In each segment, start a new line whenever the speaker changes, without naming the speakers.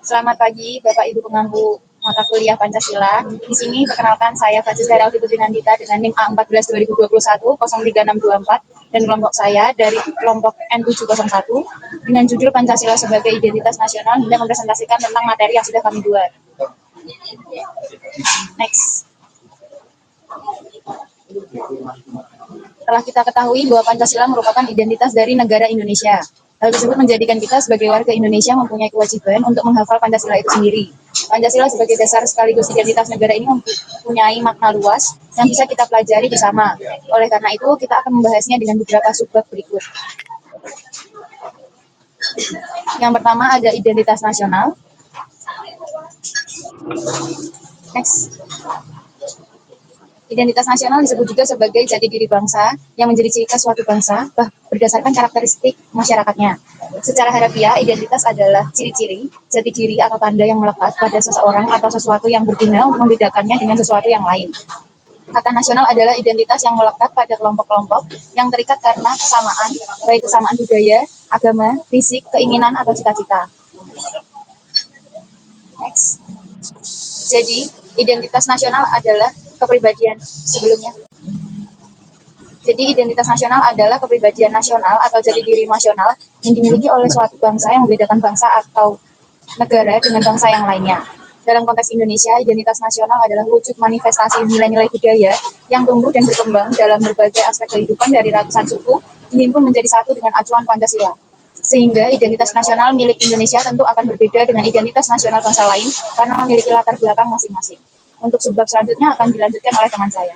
Selamat pagi, Bapak Ibu pengampu mata kuliah Pancasila. Di sini perkenalkan saya Francisca Rauti Putrinandita dengan NIM A14 2021 03624 dan kelompok saya dari kelompok N701 dengan judul Pancasila sebagai Identitas Nasional dan mempresentasikan tentang materi yang sudah kami buat. Next. Telah kita ketahui bahwa Pancasila merupakan identitas dari negara Indonesia. Hal tersebut menjadikan kita sebagai warga Indonesia mempunyai kewajiban untuk menghafal Pancasila itu sendiri. Pancasila sebagai dasar sekaligus identitas negara ini mempunyai makna luas yang bisa kita pelajari bersama. Oleh karena itu, kita akan membahasnya dengan beberapa subbab berikut. Yang pertama ada identitas nasional. Next. Identitas nasional disebut juga sebagai jati diri bangsa yang menjadi ciri khas suatu bangsa berdasarkan karakteristik masyarakatnya. Secara harafiah, identitas adalah ciri-ciri, jati diri atau tanda yang melekat pada seseorang atau sesuatu yang berguna untuk membedakannya dengan sesuatu yang lain. Kata nasional adalah identitas yang melekat pada kelompok-kelompok yang terikat karena kesamaan, baik kesamaan budaya, agama, fisik, keinginan, atau cita-cita. Next. Jadi, identitas nasional adalah kepribadian sebelumnya. Jadi, identitas nasional adalah kepribadian nasional atau jati diri nasional yang dimiliki oleh suatu bangsa yang membedakan bangsa atau negara dengan bangsa yang lainnya. Dalam konteks Indonesia, identitas nasional adalah wujud manifestasi nilai-nilai budaya yang tumbuh dan berkembang dalam berbagai aspek kehidupan dari ratusan suku dihimpun menjadi satu dengan acuan Pancasila. Sehingga identitas nasional milik Indonesia tentu akan berbeda dengan identitas nasional bangsa lain karena memiliki latar belakang masing-masing. Untuk subbab selanjutnya akan dilanjutkan oleh teman saya.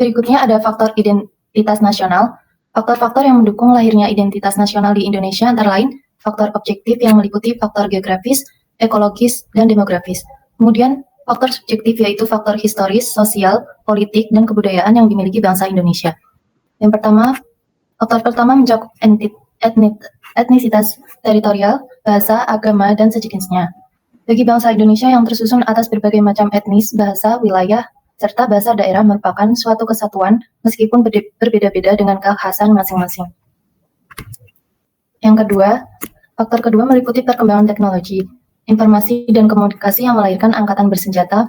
Berikutnya ada faktor identitas nasional. Faktor-faktor yang mendukung lahirnya identitas nasional di Indonesia antara lain faktor objektif yang meliputi faktor geografis, ekologis, dan demografis. Kemudian faktor subjektif yaitu faktor historis, sosial, politik, dan kebudayaan yang dimiliki bangsa Indonesia. Yang pertama, faktor pertama mencakup etnisitas teritorial, bahasa, agama, dan sejenisnya. Bagi bangsa Indonesia yang tersusun atas berbagai macam etnis, bahasa, wilayah, serta bahasa daerah merupakan suatu kesatuan meskipun berbeda-beda dengan kekhasan masing-masing. Yang kedua, faktor kedua meliputi perkembangan teknologi, informasi dan komunikasi yang melahirkan angkatan bersenjata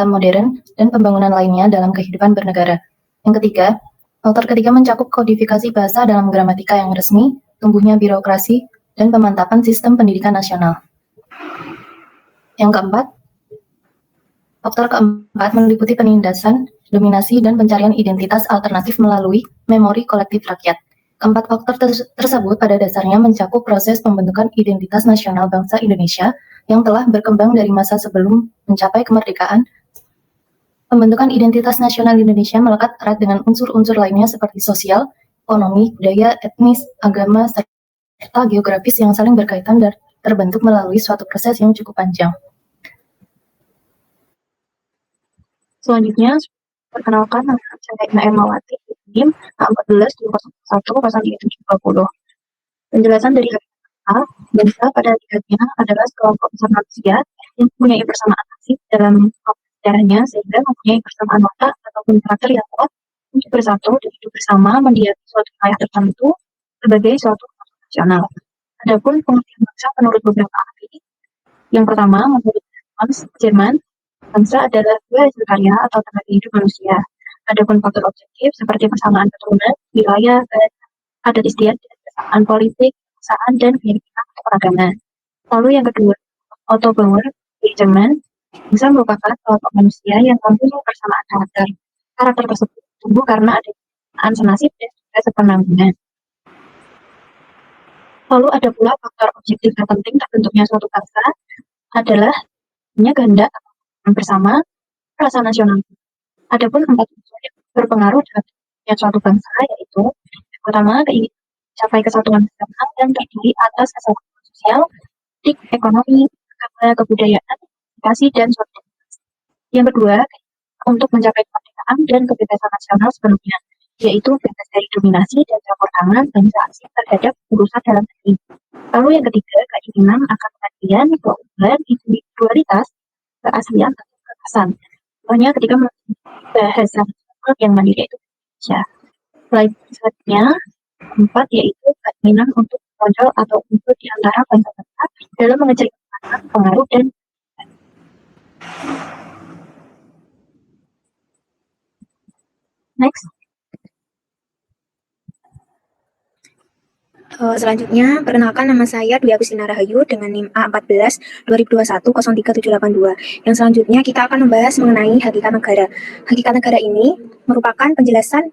modern dan pembangunan lainnya dalam kehidupan bernegara. Yang ketiga, faktor ketiga mencakup kodifikasi bahasa dalam gramatika yang resmi, tumbuhnya birokrasi, dan pemantapan sistem pendidikan nasional. Yang keempat, faktor keempat meliputi penindasan, dominasi, dan pencarian identitas alternatif melalui memori kolektif rakyat. Keempat faktor tersebut pada dasarnya mencakup proses pembentukan identitas nasional bangsa Indonesia yang telah berkembang dari masa sebelum mencapai kemerdekaan. Pembentukan identitas nasional Indonesia melekat erat dengan unsur-unsur lainnya seperti sosial, ekonomi, budaya, etnis, agama, serta geografis yang saling berkaitan dan terbentuk melalui suatu proses yang cukup panjang. Selanjutnya, perkenalkan nama saya Ina Ermawati, NIM A14 201 Penjelasan dari A, bangsa pada hakikatnya adalah sekelompok besar manusia yang mempunyai persamaan nasib dalam sejarahnya sehingga mempunyai persamaan watak ataupun karakter yang kuat untuk bersatu dan hidup bersama mendiami suatu wilayah tertentu sebagai suatu nasional. Adapun pengertian bangsa menurut beberapa ahli, yang pertama menurut Hans Jerman, bangsa adalah dua hasil karya atau tenaga hidup manusia. Adapun faktor objektif seperti persamaan keturunan, wilayah, adat istiadat, persamaan politik, kebangsaan, dan keyakinan atau peragaman. Lalu yang kedua, Otto Bauer dari Jerman, bangsa merupakan kelompok manusia yang mempunyai persamaan karakter. Karakter tersebut tumbuh karena ada persamaan senasib dan juga sepenanggungan. Lalu ada pula faktor objektif terpenting terbentuknya suatu bangsa adalah kehendak bersama rasa nasional. Adapun 4 unsur yang berpengaruh dalam suatu bangsa yaitu yang pertama keinginan mencapai kesatuan nasional dan terdiri atas kesatuan sosial, politik, ekonomi, agama, kebudayaan, komunikasi, dan sosial. Yang kedua, untuk mencapai kemerdekaan dan kebebasan nasional sepenuhnya, yaitu bebas dari dominasi dan campur tangan bangsa asing terhadap urusan dalam negeri. Lalu yang ketiga, keinginan akan keadilan, keunggulan, individualitas, keaslian, atau kekhasan. Contohnya ketika bahasa yang mandiri itu Indonesia. Selanjutnya, keempat yaitu keinginan untuk mengontrol atau unsur di antara peserta dalam mengecilkan pengaruh dan next.
Selanjutnya, perkenalkan nama saya Dwi Agustina Rahayu dengan NIM A14 2021 03782. Yang selanjutnya kita akan membahas mengenai hakikat negara. Hakikat negara ini merupakan penjelasan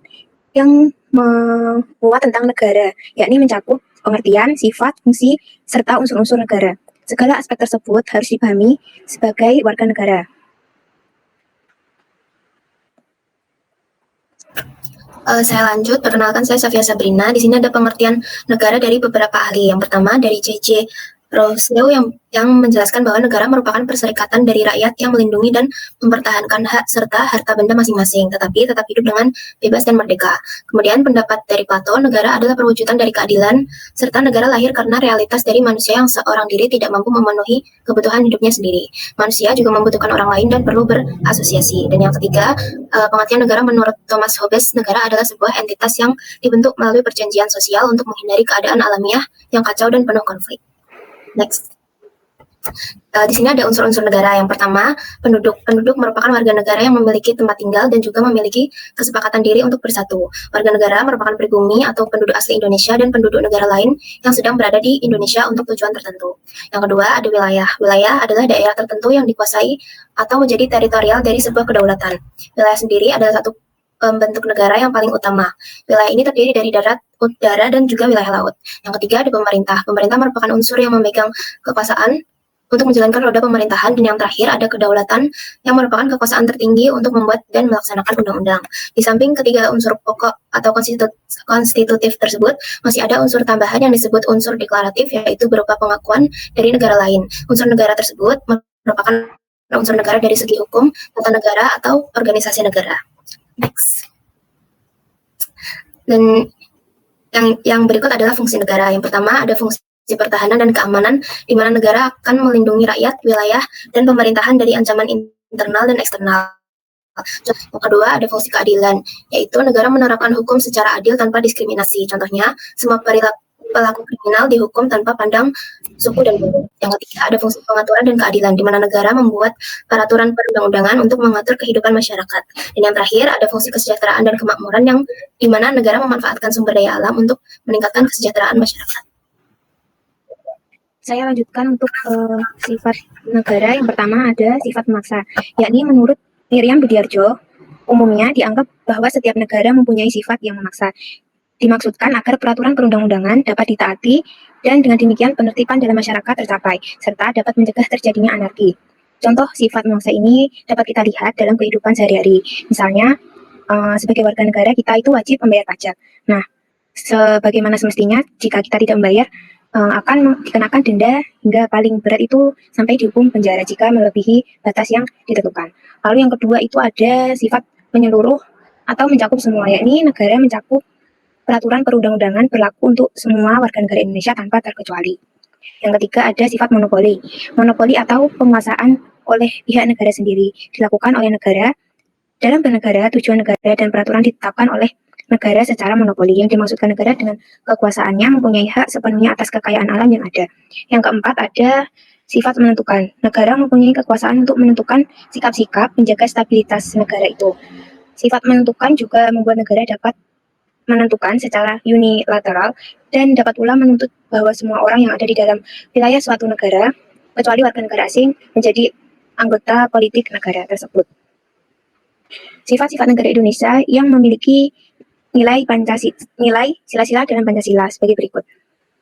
yang memuat tentang negara, yakni mencakup pengertian, sifat, fungsi, serta unsur-unsur negara. Segala aspek tersebut harus dipahami sebagai warga negara.
Saya lanjut, perkenalkan saya Safia Sabrina. Di sini ada pengertian negara dari beberapa ahli. Yang pertama dari C.J. Rousseau yang menjelaskan bahwa negara merupakan perserikatan dari rakyat yang melindungi dan mempertahankan hak serta harta benda masing-masing, tetapi tetap hidup dengan bebas dan merdeka. Kemudian pendapat dari Plato, negara adalah perwujudan dari keadilan, serta negara lahir karena realitas dari manusia yang seorang diri tidak mampu memenuhi kebutuhan hidupnya sendiri. Manusia juga membutuhkan orang lain dan perlu berasosiasi. Dan yang ketiga, pengertian negara menurut Thomas Hobbes, negara adalah sebuah entitas yang dibentuk melalui perjanjian sosial untuk menghindari keadaan alamiah yang kacau dan penuh konflik. Next. Di sini ada unsur-unsur negara. Yang pertama, penduduk. Penduduk merupakan warga negara yang memiliki tempat tinggal dan juga memiliki kesepakatan diri untuk bersatu. Warga negara merupakan pribumi atau penduduk asli Indonesia dan penduduk negara lain yang sedang berada di Indonesia untuk tujuan tertentu. Yang kedua, ada wilayah. Wilayah adalah daerah tertentu yang dikuasai atau menjadi teritorial dari sebuah kedaulatan. Wilayah sendiri adalah satu bentuk negara yang paling utama. Wilayah ini terdiri dari darat, udara, dan juga wilayah laut. Yang ketiga ada pemerintah. Pemerintah merupakan unsur yang memegang kekuasaan untuk menjalankan roda pemerintahan, dan yang terakhir ada kedaulatan yang merupakan kekuasaan tertinggi untuk membuat dan melaksanakan undang-undang. Di samping ketiga unsur pokok atau konstitutif tersebut, masih ada unsur tambahan yang disebut unsur deklaratif, yaitu berupa pengakuan dari negara lain. Unsur negara tersebut merupakan unsur negara dari segi hukum, tata negara, atau organisasi negara. Next. Dan yang berikut adalah fungsi negara. Yang pertama ada fungsi pertahanan dan keamanan, di mana negara akan melindungi rakyat, wilayah, dan pemerintahan dari ancaman internal dan eksternal. Yang kedua ada fungsi keadilan, yaitu negara menerapkan hukum secara adil tanpa diskriminasi. Contohnya, semua pelaku kriminal dihukum tanpa pandang suku dan bulu. Yang ketiga ada fungsi pengaturan dan keadilan, di mana negara membuat peraturan perundang-undangan untuk mengatur kehidupan masyarakat. Dan yang terakhir ada fungsi kesejahteraan dan kemakmuran, yang di mana negara memanfaatkan sumber daya alam untuk meningkatkan kesejahteraan masyarakat.
Saya lanjutkan untuk sifat negara. Yang pertama ada sifat memaksa, yakni menurut Miriam Budiarjo, umumnya dianggap bahwa setiap negara mempunyai sifat yang memaksa. Dimaksudkan agar peraturan perundang-undangan dapat ditaati dan dengan demikian penertiban dalam masyarakat tercapai, serta dapat mencegah terjadinya anarki. Contoh sifat memaksa ini dapat kita lihat dalam kehidupan sehari-hari. Misalnya, sebagai warga negara kita itu wajib membayar pajak. Nah, sebagaimana semestinya jika kita tidak membayar, akan dikenakan denda hingga paling berat itu sampai dihukum penjara jika melebihi batas yang ditentukan. Lalu yang kedua itu ada sifat menyeluruh atau mencakup semua, yakni negara mencakup peraturan perundang-undangan berlaku untuk semua warga negara Indonesia tanpa terkecuali. Yang ketiga ada sifat monopoli. Monopoli atau penguasaan oleh pihak negara sendiri dilakukan oleh negara dalam bernegara, tujuan negara dan peraturan ditetapkan oleh negara secara monopoli. Yang dimaksudkan negara dengan kekuasaannya mempunyai hak sepenuhnya atas kekayaan alam yang ada. Yang keempat ada sifat menentukan. Negara mempunyai kekuasaan untuk menentukan sikap-sikap menjaga stabilitas negara itu. Sifat menentukan juga membuat negara dapat menentukan secara unilateral dan dapat pula menuntut bahwa semua orang yang ada di dalam wilayah suatu negara, kecuali warga negara asing, menjadi anggota politik negara tersebut. Sifat-sifat negara Indonesia yang memiliki nilai sila-sila dalam Pancasila sebagai berikut.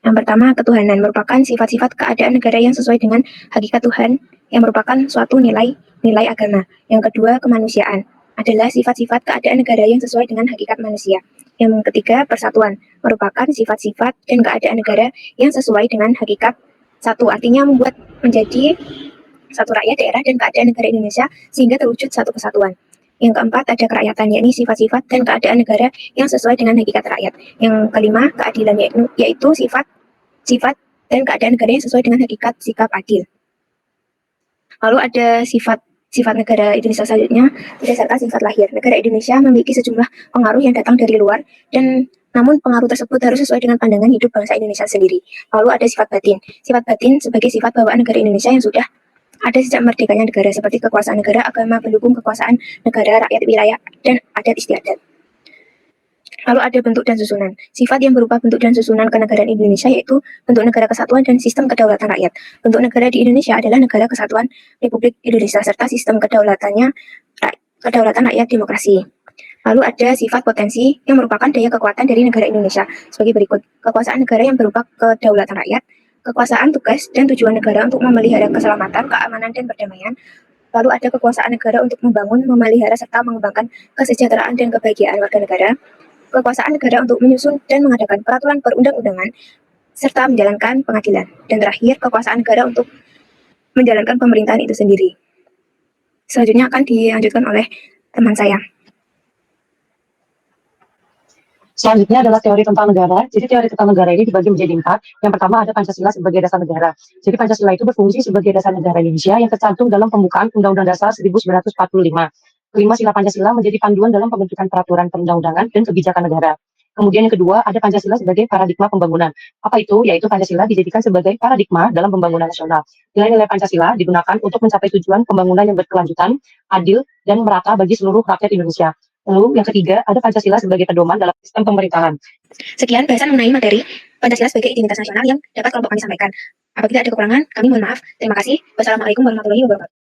Yang pertama, ketuhanan merupakan sifat-sifat keadaan negara yang sesuai dengan hakikat Tuhan yang merupakan suatu nilai agama. Yang kedua, kemanusiaan adalah sifat-sifat keadaan negara yang sesuai dengan hakikat manusia. Yang ketiga, persatuan merupakan sifat-sifat dan keadaan negara yang sesuai dengan hakikat satu, artinya membuat menjadi satu rakyat, daerah, dan keadaan negara Indonesia sehingga terwujud satu kesatuan. Yang keempat ada kerakyatan, yakni sifat-sifat dan keadaan negara yang sesuai dengan hakikat rakyat. Yang kelima, keadilan, yaitu sifat dan keadaan negara yang sesuai dengan hakikat sikap adil. Lalu ada sifat negara Indonesia selanjutnya berdasarkan sifat lahir. Negara Indonesia memiliki sejumlah pengaruh yang datang dari luar dan Namun pengaruh tersebut harus sesuai dengan pandangan hidup bangsa Indonesia sendiri. Lalu ada sifat batin. Sifat batin sebagai sifat bawaan negara Indonesia yang sudah ada sejak merdekanya negara, seperti kekuasaan negara, agama, pendukung kekuasaan negara, rakyat, wilayah, dan adat istiadat. Lalu ada bentuk dan susunan. Sifat yang berupa bentuk dan susunan kenegaraan Indonesia yaitu bentuk negara kesatuan dan sistem kedaulatan rakyat. Bentuk negara di Indonesia adalah negara kesatuan Republik Indonesia serta sistem kedaulatan rakyat demokrasi. Lalu ada sifat potensi yang merupakan daya kekuatan dari negara Indonesia sebagai berikut. Kekuasaan negara yang berupa kedaulatan rakyat, kekuasaan tugas dan tujuan negara untuk memelihara keselamatan, keamanan, dan perdamaian. Lalu ada kekuasaan negara untuk membangun, memelihara, serta mengembangkan kesejahteraan dan kebahagiaan warga negara. Kekuasaan negara untuk menyusun dan mengadakan peraturan perundang-undangan, serta menjalankan pengadilan. Dan terakhir, kekuasaan negara untuk menjalankan pemerintahan itu sendiri. Selanjutnya akan dilanjutkan oleh teman saya.
Selanjutnya adalah teori tentang negara. Jadi teori tentang negara ini dibagi menjadi 4. Yang pertama ada Pancasila sebagai dasar negara. Jadi Pancasila itu berfungsi sebagai dasar negara Indonesia yang tercantum dalam pembukaan Undang-Undang Dasar 1945. Kelima, sila Pancasila menjadi panduan dalam pembentukan peraturan perundang-undangan dan kebijakan negara. Kemudian yang kedua, ada Pancasila sebagai paradigma pembangunan. Apa itu? Yaitu Pancasila dijadikan sebagai paradigma dalam pembangunan nasional. Nilai-nilai Pancasila digunakan untuk mencapai tujuan pembangunan yang berkelanjutan, adil, dan merata bagi seluruh rakyat Indonesia. Lalu yang ketiga, ada Pancasila sebagai pedoman dalam sistem pemerintahan.
Sekian bahasan mengenai materi Pancasila sebagai identitas nasional yang dapat kelompok kami sampaikan. Apabila ada kekurangan, kami mohon maaf. Terima kasih. Wassalamualaikum warahmatullahi wabarakatuh.